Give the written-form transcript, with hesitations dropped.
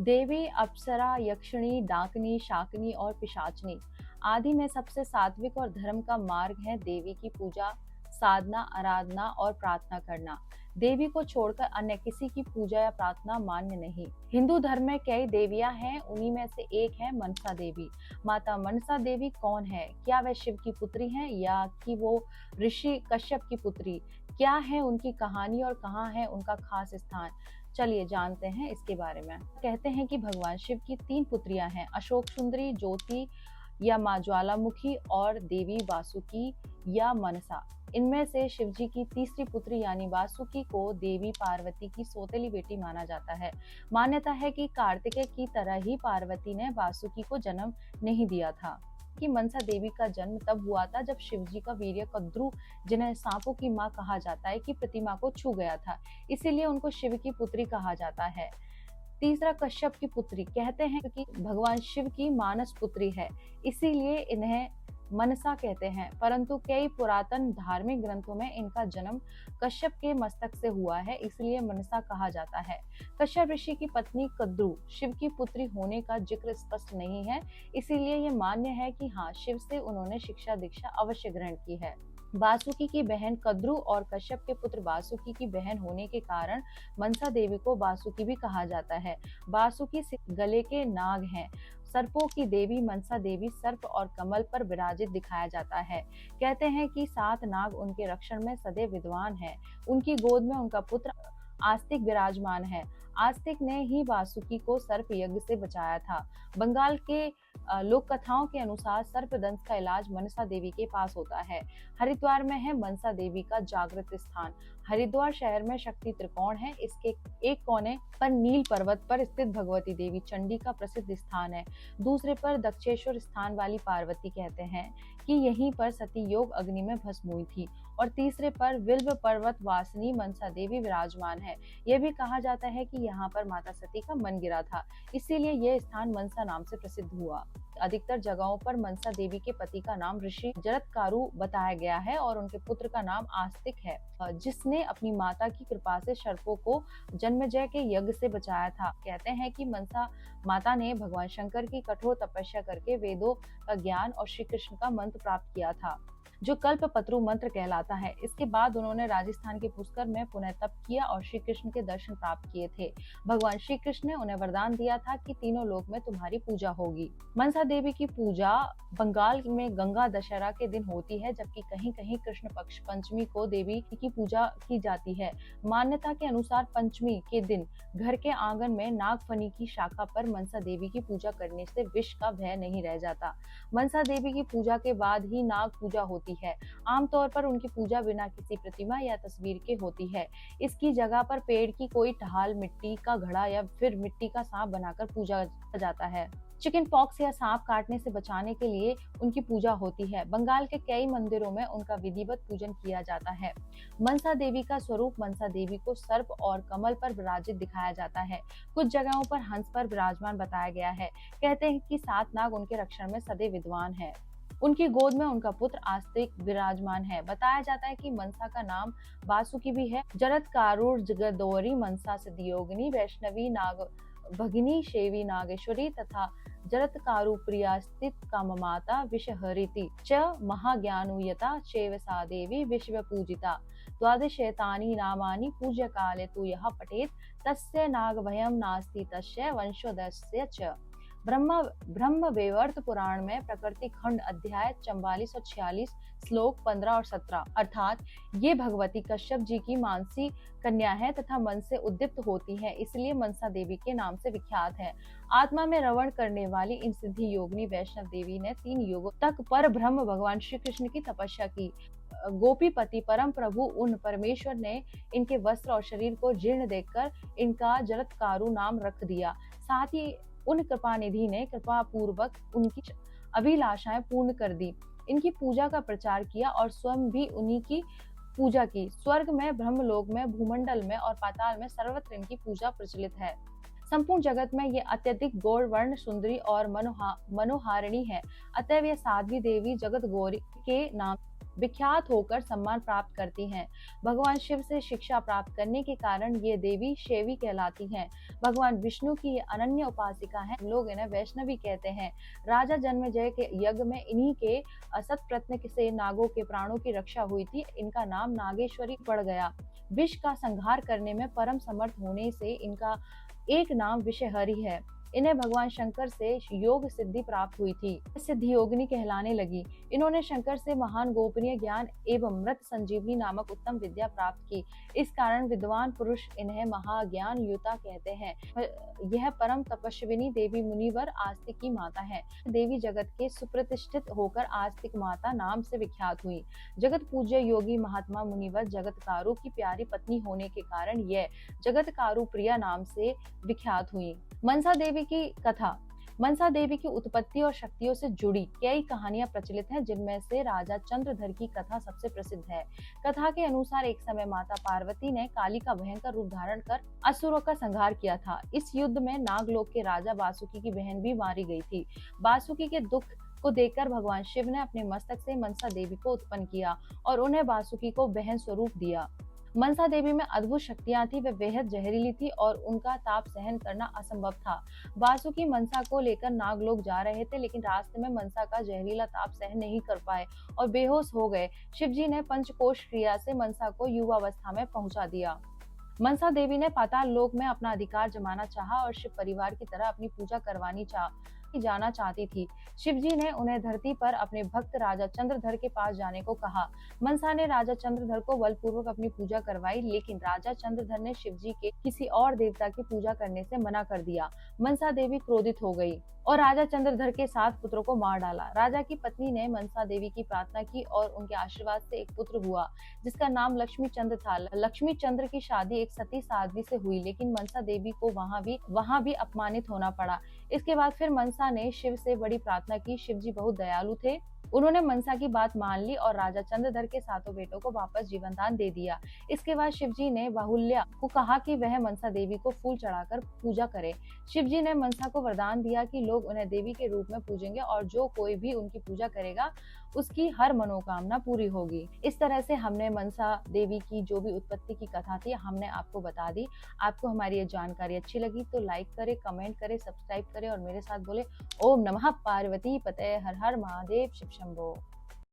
देवी, अप्सरा, यक्षिणी, डाकिनी, शाकिनी और पिशाचिनी आदि में सबसे सात्विक और धर्म का मार्ग है देवी की पूजा, साधना, आराधना और प्रार्थना करना। देवी को छोड़कर अन्य किसी की पूजा या प्रार्थना मान्य नहीं। हिंदू धर्म में कई देवियां हैं, उन्हीं में से एक है मनसा देवी। माता मनसा देवी कौन है? क्या वह शिव की पुत्री हैं या कि वो ऋषि कश्यप की पुत्री? क्या है उनकी कहानी और कहाँ है उनका खास स्थान? चलिए जानते हैं इसके बारे में। कहते हैं कि भगवान शिव की 3 पुत्रियां हैं, अशोक सुंदरी, ज्योति या माँ ज्वालामुखी और देवी वासुकी या मनसा। इनमें से शिवजी की तीसरी पुत्री यानी वासुकी को देवी पार्वती की सौतेली बेटी माना जाता है। मान्यता है कि कार्तिकेय की तरह ही पार्वती ने वासुकी को जन्म नहीं दिया था। कि मनसा देवी का जन्म तब हुआ था जब शिवजी का वीर्य कद्रु, जिन्हें सांपों की मां कहा जाता है, की प्रतिमा को छू गया था, इसीलिए उनको शिव की पुत्री कहा जाता है। तीसरा कश्यप की पुत्री, कहते हैं कि भगवान शिव की मानस पुत्री है, इसीलिए इन्हें मनसा कहते हैं, परंतु कई पुरातन धार्मिक ग्रंथों में इनका जन्म कश्यप के मस्तक से हुआ है, इसलिए मनसा कहा जाता है। कश्यप ऋषि की पत्नी कद्रु शिव की पुत्री होने का जिक्र स्पष्ट नहीं है, इसीलिए ये मान्य है कि हाँ, शिव से उन्होंने शिक्षा दीक्षा अवश्य ग्रहण की है। वासुकी की बहन कद्रु और कश्यप के पुत्र वासुकी की बहन होने के कारण मनसा देवी को वासुकी भी कहा जाता है। वासुकी गले के नाग हैं। सर्पों की देवी मनसा देवी सर्प और कमल पर विराजित दिखाया जाता है। कहते हैं कि 7 नाग उनके रक्षण में सदैव विद्वान हैं। उनकी गोद में उनका पुत्र आस्तिक विराजमान है। आस्तिक ने ही वासुकी को सर्प यज्ञ से बचाया था। बंगाल के लोक कथाओं के अनुसार सर्पदंश का इलाज मनसा देवी के पास होता है। हरिद्वार में है मनसा देवी का जागृत स्थान। हरिद्वार शहर में शक्ति त्रिकोण है। इसके एक कोने पर नील पर्वत पर स्थित भगवती देवी चंडी का प्रसिद्ध स्थान है। दूसरे पर दक्षेश्वर स्थान वाली पार्वती कहते हैं कि यहीं पर सती योग अग्नि में भस्म हुई थी, और तीसरे पर विल्व पर्वत वासिनी मनसा देवी विराजमान है। यह भी कहा जाता है कि यहाँ पर माता सती का मन गिरा था, इसीलिए यह स्थान मनसा नाम से प्रसिद्ध हुआ। अधिकतर जगहों पर मनसा देवी के पति का नाम ऋषि जरत्कारु बताया गया है और उनके पुत्र का नाम आस्तिक है, जिसने अपनी माता की कृपा से सर्पों को जन्मेजय के यज्ञ से बचाया था। कहते हैं कि मनसा माता ने भगवान शंकर की कठोर तपस्या करके वेदों का ज्ञान और श्री कृष्ण का मंत्र प्राप्त किया था, जो कल्पतरु मंत्र कहलाता है। इसके बाद उन्होंने राजस्थान के पुष्कर में पुनः तप किया और श्री कृष्ण के दर्शन प्राप्त किए थे। भगवान श्री कृष्ण ने उन्हें वरदान दिया था कि तीनों लोक में तुम्हारी पूजा होगी। मनसा देवी की पूजा बंगाल में गंगा दशहरा के दिन होती है, जबकि कहीं कहीं कृष्ण पक्ष पंचमी को देवी की पूजा की जाती है। मान्यता के अनुसार पंचमी के दिन घर के आंगन में नागफनी की शाखा पर मनसा देवी की पूजा करने से विष का भय नहीं रह जाता। मनसा देवी की पूजा के बाद ही नाग पूजा होती है। आमतौर पर उनकी पूजा बिना किसी प्रतिमा या तस्वीर के होती है। इसकी जगह पर पेड़ की कोई ढाल, मिट्टी का घड़ा या फिर मिट्टी का सांप बनाकर पूजा जाता है। चिकन पॉक्स या सांप काटने से बचाने के लिए उनकी पूजा होती है। बंगाल के कई मंदिरों में उनका विधिवत पूजन किया जाता है। मनसा देवी का स्वरूप मनसा देवी को सर्प और कमल पर विराजित दिखाया जाता है। कुछ जगहों पर हंस पर विराजमान बताया गया है। कहते हैं कि 7 नाग उनके रक्षण में सदैव विद्वान है। उनकी गोद में उनका पुत्र आस्तिक विराजमान है। बताया जाता है कि मनसा का नाम वासुकी भी है। जरत्कारुर जगदोरी मनसा सिद्धियोगिनी वैष्णवी नाग भगिनी शेवी नागेश्वरी तथा जरत्कारु प्रिया स्थित काममाता विषहरिति च महाज्ञानुयता चैव सा देवी विश्व पूजिता द्वादशैतानि नामानि पूज्य काले तु यः पठेत् तस्य नागभयं नास्ति तस्य वंशोदयस्य च। ब्रह्म वैवर्त पुराण में प्रकृति खंड अध्याय 44 और 46 श्लोक 15 और 17 अर्थात ये भगवती कश्यप जी की मानसी कन्या है तथा मन से उद्दीप्त होती है, इसलिए मनसा देवी के नाम से विख्यात है। आत्मा में रवण करने वाली इन सिद्धि योगिनी वैष्णव देवी ने 3 युगों तक पर ब्रह्म भगवान श्री कृष्ण की तपस्या की। गोपीपति परम प्रभु उन परमेश्वर ने इनके वस्त्र और शरीर को जीर्ण देखकर इनका जरत्कारु नाम रख दिया। साथ ही उन कृपा निधि ने कृपा पूर्वक उनकी अभिलाषाएं पूर्ण कर दी, इनकी पूजा का प्रचार किया और स्वयं भी उन्हीं की पूजा की। स्वर्ग में, ब्रह्मलोक में, भूमंडल में और पाताल में सर्वत्र इनकी पूजा प्रचलित है। संपूर्ण जगत में ये अत्यधिक गौर वर्ण सुंदरी और मनोहारिणी है। अतएव यह साध्वी देवी जगत गौरी के नाम विख्यात होकर सम्मान प्राप्त करती हैं। भगवान शिव से शिक्षा प्राप्त करने के कारण ये देवी शैवी कहलाती हैं। भगवान विष्णु की ये अनन्य उपासिका है, लोग इन्हें वैष्णवी कहते हैं। राजा जन्मेजय के यज्ञ में इन्हीं के असत प्रत्न से नागों के प्राणों की रक्षा हुई थी। इनका नाम नागेश्वरी पड़ गया। विष का संहार करने में परम समर्थ होने से इनका एक नाम विषहरी है। इन्हें भगवान शंकर से योग सिद्धि प्राप्त हुई थी, सिद्धि योगिनी कहलाने लगी। इन्होंने शंकर से महान गोपनीय ज्ञान एवं मृत संजीवनी नामक उत्तम विद्या प्राप्त की। इस कारण विद्वान पुरुष इन्हें महाज्ञान युता कहते हैं। यह परम तपस्विनी देवी मुनिवर आस्तिक की माता है। देवी जगत के सुप्रतिष्ठित होकर आस्तिक माता नाम से विख्यात हुई। जगत पूज्य योगी महात्मा मुनिवर जगतकारु की प्यारी पत्नी होने के कारण यह जगतकारु प्रिया नाम से विख्यात हुई। मनसा देवी की कथा। मनसा देवी की उत्पत्ति और शक्तियों से जुड़ी कई कहानियां प्रचलित हैं, जिनमें से राजा चंद्रधर की कथा सबसे प्रसिद्ध है। कथा के अनुसार एक समय माता पार्वती ने काली का भयंकर रूप धारण कर असुरों का संहार किया था। इस युद्ध में नागलोक के राजा वासुकी की बहन भी मारी गई थी। वासुकी के दुख को देखकर भगवान शिव ने अपने मस्तक से मनसा देवी को उत्पन्न किया और उन्हें वासुकी को बहन स्वरूप दिया। मनसा देवी में अद्भुत शक्तियां थी, वे बेहद जहरीली थी और उनका ताप सहन करना असंभव था। वासुकी मनसा को लेकर नागलोक जा रहे थे, लेकिन रास्ते में मनसा का जहरीला ताप सहन नहीं कर पाए और बेहोश हो गए। शिवजी ने पंचकोश क्रिया से मनसा को युवावस्था में पहुंचा दिया। मनसा देवी ने पाताल लोक में अपना अधिकार जमाना चाहा और शिव परिवार की तरह अपनी पूजा करवानी जाना चाहती थी। शिवजी ने उन्हें धरती पर अपने भक्त राजा चंद्रधर के पास जाने को कहा। मनसा ने राजा चंद्रधर को बलपूर्वक अपनी पूजा करवाई, लेकिन राजा चंद्रधर ने शिवजी के किसी और देवता की पूजा करने से मना कर दिया। मनसा देवी क्रोधित हो गई और राजा चंद्रधर के 7 पुत्रों को मार डाला। राजा की पत्नी ने मनसा देवी की प्रार्थना की और उनके आशीर्वाद से एक पुत्र हुआ, जिसका नाम लक्ष्मी चंद्र था। लक्ष्मी चंद्र की शादी एक सती साध्वी से हुई, लेकिन मनसा देवी को वहां भी अपमानित होना पड़ा। इसके बाद फिर मनसा ने शिव से बड़ी प्रार्थना की। शिवजी बहुत दयालु थे, उन्होंने मनसा की बात मान ली और राजा चंद्रधर के 7 बेटों को वापस जीवन दान दे दिया। इसके बाद शिवजी ने बाहुल्या को कहा कि वह मनसा देवी को फूल चढ़ाकर पूजा करे। शिवजी ने मनसा को वरदान दिया कि लोग उन्हें देवी के रूप में पूजेंगे और जो कोई भी उनकी पूजा करेगा उसकी हर मनोकामना पूरी होगी। इस तरह से हमने मनसा देवी की जो भी उत्पत्ति की कथा थी हमने आपको बता दी। आपको हमारी ये जानकारी अच्छी लगी तो लाइक करें, कमेंट करें, सब्सक्राइब करें और मेरे साथ बोले ओम नमः पार्वती पते, हर हर महादेव, शिव शंभो।